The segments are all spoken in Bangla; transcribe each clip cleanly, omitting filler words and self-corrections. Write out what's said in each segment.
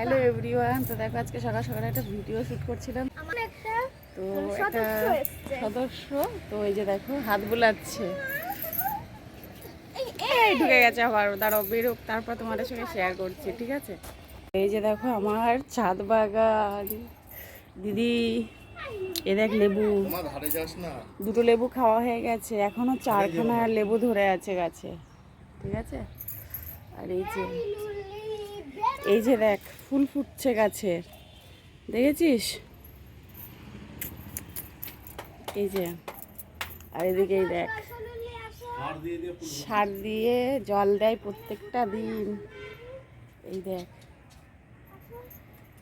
হ্যালো এভরিওয়ান, তো দেখো আজকে সকাল সকালে একটা ভিডিও শুট করছিলাম। তো একটা সদস্য তো এই যে দেখো হাত বুলাচ্ছে, এই ঢুকে গেছে আবার, দাঁড়াও বেরোক তারপর তোমাদের সঙ্গে শেয়ার করছি, ঠিক আছে? এই যে দেখো আমার ছাদ বাগান, দিদি এ দেখ লেবু, দুটো লেবু খাওয়া হয়ে গেছে, এখনো 4খানা লেবু ধরে আছে গাছে, ঠিক আছে? আর এই যে দেখ ফুল ফুটছে গাছে, দেখেছিস? এই যে, আর এদিকে এই দেখ সার দিয়ে জল দেয় প্রত্যেকটা দিন, এই দেখ,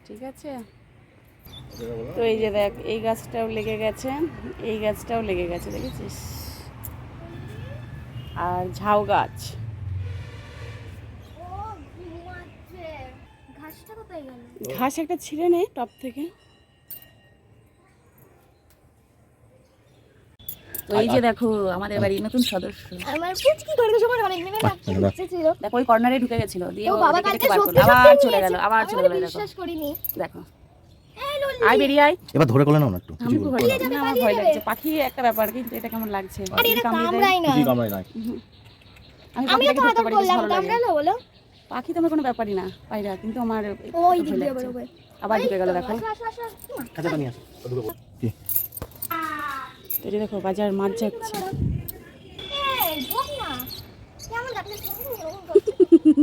ঠিক আছে? তো এই যে দেখ এই গাছটাও লেগে গেছে, এই গাছটাও লেগে গেছে, দেখেছিস? আর ঝাউ গাছ, ঘাস একটা ছিঁড়ে নে টপ থেকে। তো এই যে দেখো আমাদের বাড়ির নতুন সদস্য, দেখো ওই কর্নারে ঢুকে গেছিল, দিয়ে আবার চলে গেল, দেখো আয় বেরিয়ে আয়, এবার ধরে কোলে নাও না একটু। আমার ভয় লাগছে, পাখি একটা ব্যাপার, কিন্তু এটা কেমন লাগছে? পাখি তো আমার কোনো ব্যাপারই না পায়রা, কিন্তু আমার আবার ঢুকে গেল, দেখো। তো দেখো বাজার মাছ যাচ্ছে,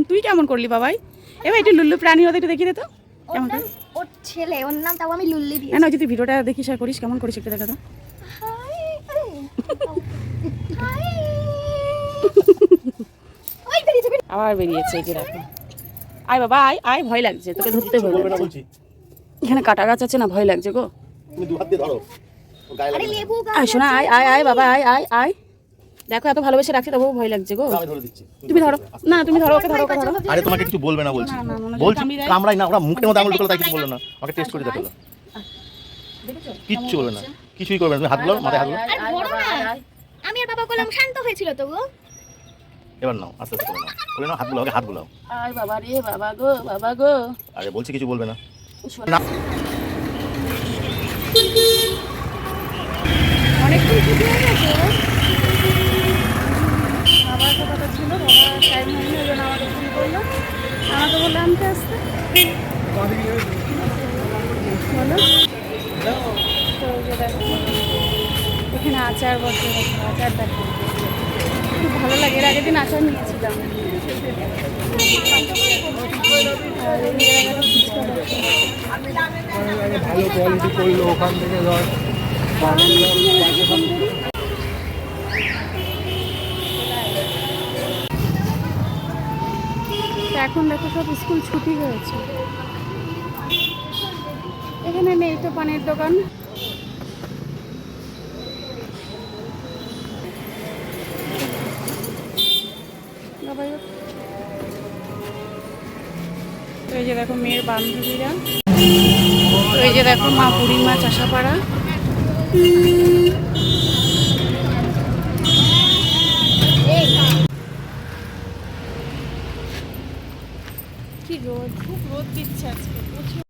তুই কেমন করলি বাবাই? এবার একটু লুল্লু প্রাণী ওদের একটু দেখিয়ে দে তো কেমন করে। ওর ছেলে, ওর নাম তাও আমি লুল্লি দিই। না, যদি ভিডিওটা দেখিস আর করিস কেমন করিস একটু দেখা তো। আবার বেরিয়েছে, এই যে দেখো। আয় বাবা আয় আয়, ভয় লাগছে তোকে, ধরতে ভয় লাগছে। এখানে কাটা গাছ আছে না, ভয় লাগছে গো। তুমি দু হাত দিয়ে ধরো, আরে লেবু গাছ। আয় শোনা, আয় আয় আয় বাবা আয় আয় আয়, দেখো এত ভালোবেসে রাখছে তবুও ভয় লাগছে গো। আমি ধরে দিচ্ছি, তুমি ধরো না, তুমি ধরো, ওকে ধরো, ওকে ধরো। আরে তোমাকে কিছু বলবে না বলছি, না, না, না, বলছি কামড়ি কামড়াই না, ওরা মুখের মধ্যে আঙুল ঢুকালো তাই কিছু বললো না, আমাকে টেস্ট করে দেখো, দেখেছো কিচ্ছু বলবে না, কিছুই করবে না, তুমি হাত গুলো মাথায় হাত গুলো। আর বড় না, আমি আর বাবা করলাম, শান্ত হয়েছিল তো গো। এবার নাও আস্তে আস্তে করে নাও হাত গুলো, হাত গুলো। আয় বাবা রে বাবা গো, বাবা গো। আরে বলছি কিছু বলবে না। অনেকক্ষণ ছুটি হয়ে গেছে, বাবার তো কথা ছিল, বাবার টাইম হয়নি, ওই জন্য আমাকে ফোন করলো, আমাকে বললো আনতে আসতে, বলো। তো ওই যে দেখো এখানে আচার বসে, আচার দেখো খুব ভালো লাগে, এর আগের দিন আচার নিয়েছিলাম। আর এই জায়গাটা ফুচকা দেখো, ভালো কোয়ালিটি করলো ওখান থেকে ধর। এখন দেখো সব স্কুল ছুটি হয়েছে, এখানে নেই তো পানের দোকান। তো এই যে দেখো মেয়ের বান্ধবীরা, তো এই যে দেখো মা বুড়িমা চাষাপাড়া। কি রোদ, খুব রোদ দিচ্ছে আজকে।